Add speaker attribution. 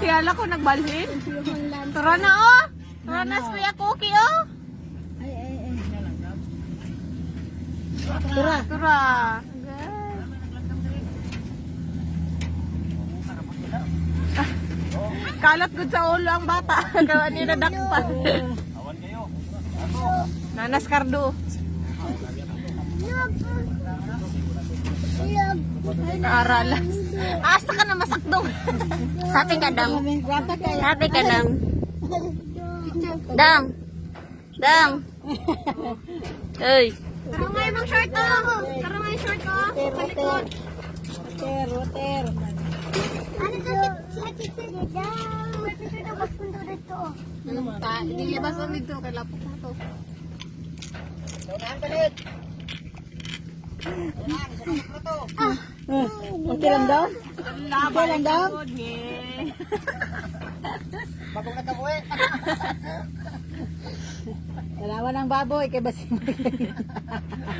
Speaker 1: Kaya ko nagbalhin. Tara na oh. Tara na Kuya Cookie oh.
Speaker 2: Tara.
Speaker 1: Tara. Kalat gud sa ulo ang bata. Kaya ni nadakpan. Nanas Cardo. Aralas. Asa ka na masakdong. Happy ka dam. Happy ka dam. Dam. Dam. Hey. Tara nga yung short ko. Tara nga yung short ko. Palikot.
Speaker 2: Water.
Speaker 3: Ano to? Si Ate Tita. May picture na magpunto dito.
Speaker 1: Nilibas ang dito. Kay lapok na to.
Speaker 2: Okay lang daw? Okay lang daw?
Speaker 4: Bagong nakabuhi.
Speaker 2: Dalawa ng baboy kay Basing.